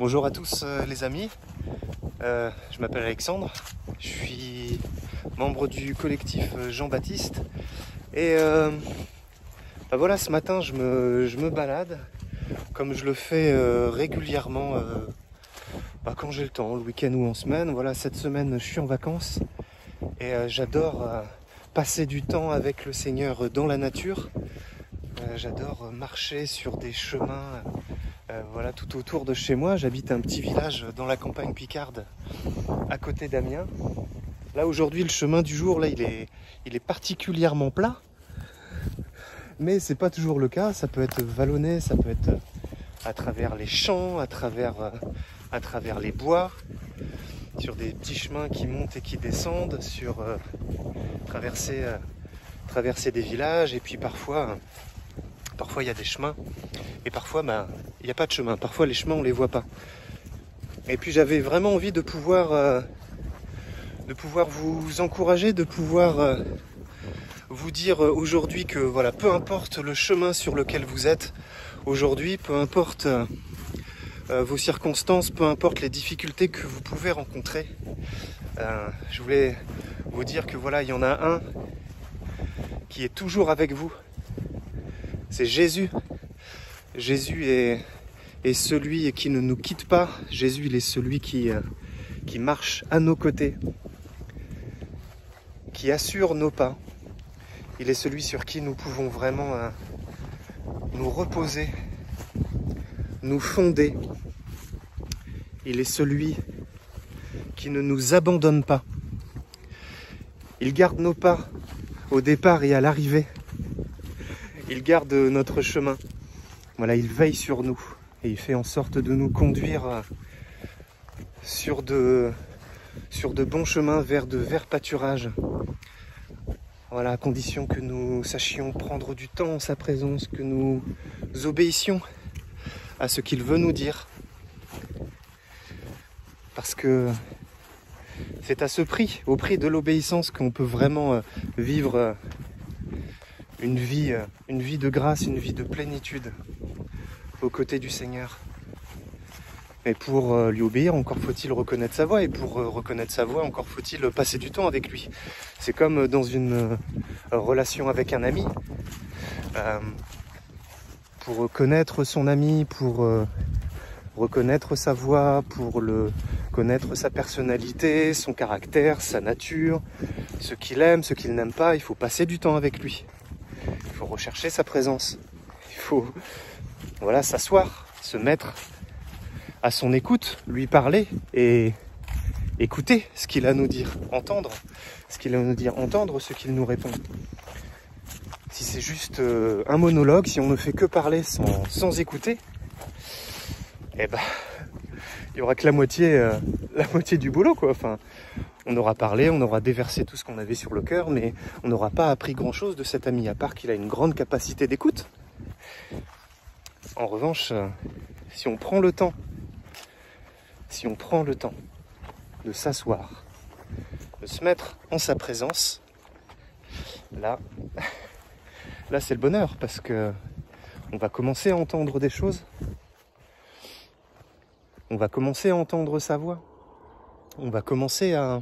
Bonjour à tous les amis, je m'appelle Alexandre, je suis membre du collectif Jean-Baptiste et voilà, ce matin je me balade comme je le fais régulièrement quand j'ai le temps, le week-end ou en semaine. Voilà, cette semaine je suis en vacances et j'adore passer du temps avec le Seigneur dans la nature. J'adore marcher sur des chemins voilà, tout autour de chez moi. J'habite un petit village dans la campagne picarde à côté d'Amiens. Là aujourd'hui le chemin du jour là, il est particulièrement plat, mais c'est pas toujours le cas. Ça peut être vallonné, ça peut être à travers les champs, à travers les bois, sur des petits chemins qui montent et qui descendent, sur traverser des villages, et puis parfois il y a des chemins et parfois il n'y a pas de chemin. Parfois les chemins on les voit pas. Et puis j'avais vraiment envie de pouvoir vous encourager, de pouvoir vous dire aujourd'hui que voilà, peu importe le chemin sur lequel vous êtes aujourd'hui, peu importe vos circonstances, peu importe les difficultés que vous pouvez rencontrer, je voulais vous dire que voilà, il y en a un qui est toujours avec vous. C'est Jésus. Jésus est celui qui ne nous quitte pas. Jésus, il est celui qui marche à nos côtés, qui assure nos pas. Il est celui sur qui nous pouvons vraiment nous reposer, nous fonder. Il est celui qui ne nous abandonne pas. Il garde nos pas au départ et à l'arrivée. Il garde notre chemin. Voilà, il veille sur nous et il fait en sorte de nous conduire sur de bons chemins vers de verts pâturages. Voilà, à condition que nous sachions prendre du temps en sa présence, que nous obéissions à ce qu'il veut nous dire. Parce que c'est à ce prix, au prix de l'obéissance, qu'on peut vraiment vivre une vie de grâce, une vie de plénitude aux côtés du Seigneur. Et pour lui obéir, encore faut-il reconnaître sa voix. Et pour reconnaître sa voix, encore faut-il passer du temps avec lui. C'est comme dans une relation avec un ami. Pour connaître son ami, pour reconnaître sa voix, pour connaître sa personnalité, son caractère, sa nature, ce qu'il aime, ce qu'il n'aime pas, il faut passer du temps avec lui. Il faut rechercher sa présence. Il faut s'asseoir, se mettre à son écoute, lui parler et écouter ce qu'il a à nous dire, entendre ce qu'il a à nous dire, entendre ce qu'il nous répond. Si c'est juste un monologue, si on ne fait que parler sans écouter, il y aura que la moitié du boulot, quoi. Enfin, on aura parlé, on aura déversé tout ce qu'on avait sur le cœur, mais on n'aura pas appris grand-chose de cet ami, à part qu'il a une grande capacité d'écoute. En revanche, si on prend le temps de s'asseoir, de se mettre en sa présence, là c'est le bonheur, parce que on va commencer à entendre des choses. On va commencer à entendre sa voix. On va commencer à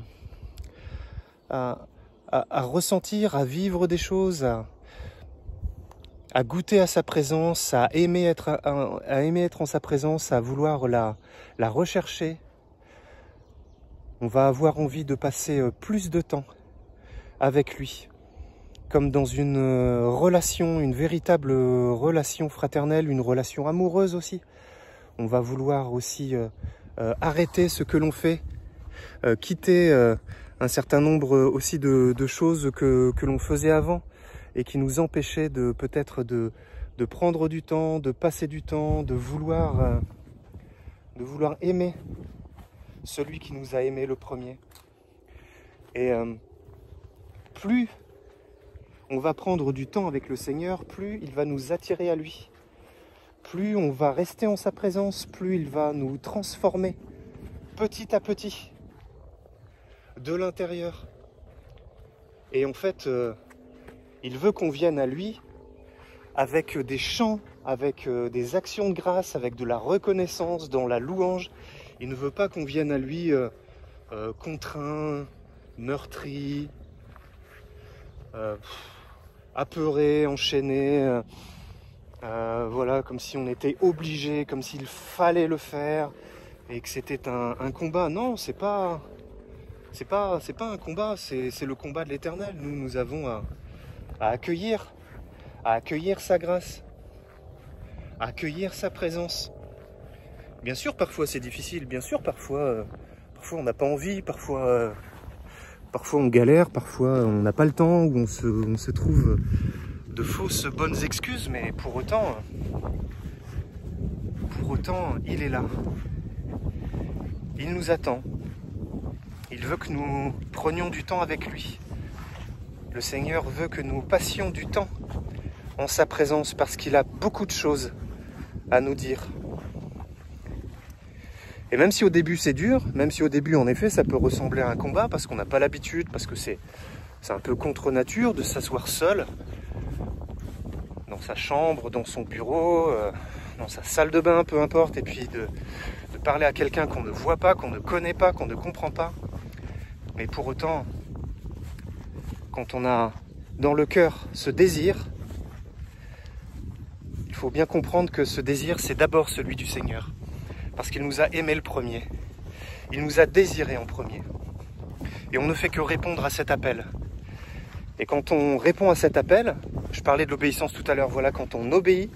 ressentir, à vivre des choses, à goûter à sa présence, à aimer être en sa présence, à vouloir la rechercher. On va avoir envie de passer plus de temps avec lui, comme dans une relation, une véritable relation fraternelle, une relation amoureuse aussi. On va vouloir aussi arrêter ce que l'on fait, quitter un certain nombre aussi de choses que l'on faisait avant et qui nous empêchaient peut-être de prendre du temps, de passer du temps, de vouloir aimer celui qui nous a aimés le premier. Et plus on va prendre du temps avec le Seigneur, plus il va nous attirer à lui. Plus on va rester en sa présence, plus il va nous transformer petit à petit de l'intérieur. Et en fait, il veut qu'on vienne à lui avec des chants avec des actions de grâce, avec de la reconnaissance, dans la louange. Il ne veut pas qu'on vienne à lui contraint, meurtri, apeuré, enchaîné, voilà, comme si on était obligé, comme s'il fallait le faire et que c'était un combat. Non, c'est pas un combat, c'est le combat de l'Éternel. Nous avons à accueillir sa grâce, à accueillir sa présence. Bien sûr, parfois c'est difficile, bien sûr, parfois on n'a pas envie, parfois on galère, parfois on n'a pas le temps, ou on se trouve de fausses bonnes excuses, mais pour autant, il est là. Il nous attend. Il veut que nous prenions du temps avec lui. Le Seigneur veut que nous passions du temps en sa présence parce qu'il a beaucoup de choses à nous dire. Et même si au début c'est dur, même si au début en effet ça peut ressembler à un combat parce qu'on n'a pas l'habitude, parce que c'est un peu contre nature de s'asseoir seul dans sa chambre, dans son bureau, dans sa salle de bain, peu importe, et puis de parler à quelqu'un qu'on ne voit pas, qu'on ne connaît pas, qu'on ne comprend pas. Mais pour autant, quand on a dans le cœur ce désir, il faut bien comprendre que ce désir, c'est d'abord celui du Seigneur. Parce qu'il nous a aimés le premier. Il nous a désirés en premier. Et on ne fait que répondre à cet appel. Et quand on répond à cet appel, je parlais de l'obéissance tout à l'heure, voilà, quand on obéit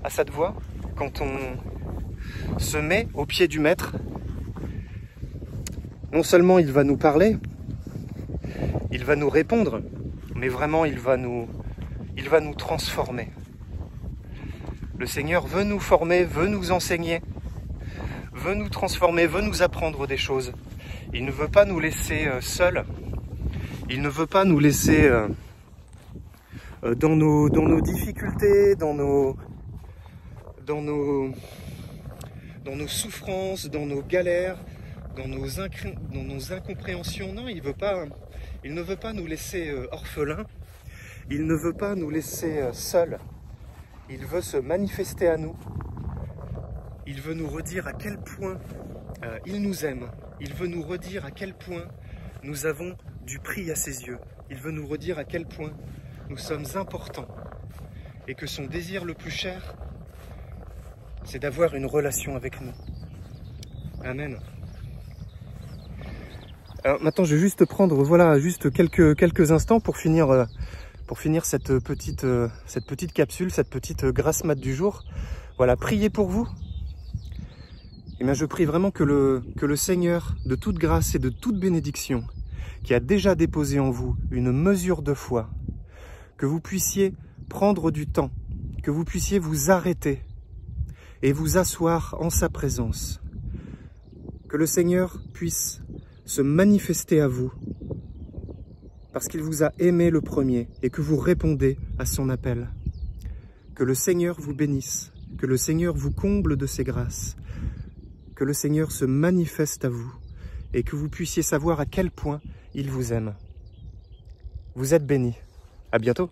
à cette voix, quand on se met au pied du Maître, non seulement il va nous parler, il va nous répondre, mais vraiment il va nous transformer. Le Seigneur veut nous former, veut nous enseigner, veut nous transformer, veut nous apprendre des choses. Il ne veut pas nous laisser seuls. Il ne veut pas nous laisser dans nos difficultés, dans nos souffrances, dans nos galères, dans nos incompréhensions. Non, il ne veut pas nous laisser orphelins. Il ne veut pas nous laisser seuls. Il veut se manifester à nous. Il veut nous redire à quel point il nous aime. Il veut nous redire à quel point nous avons du prix à ses yeux. Il veut nous redire à quel point nous sommes importants. Et que son désir le plus cher, c'est d'avoir une relation avec nous. Amen. Alors maintenant, je vais juste prendre, voilà, juste quelques instants pour finir cette petite capsule, cette petite grasse mat du jour. Voilà, priez pour vous. Et bien, je prie vraiment que le Seigneur, de toute grâce et de toute bénédiction, qui a déjà déposé en vous une mesure de foi, que vous puissiez prendre du temps, que vous puissiez vous arrêter et vous asseoir en sa présence. Que le Seigneur puisse se manifester à vous, parce qu'il vous a aimé le premier et que vous répondez à son appel. Que le Seigneur vous bénisse, que le Seigneur vous comble de ses grâces, que le Seigneur se manifeste à vous et que vous puissiez savoir à quel point il vous aime. Vous êtes bénis. À bientôt.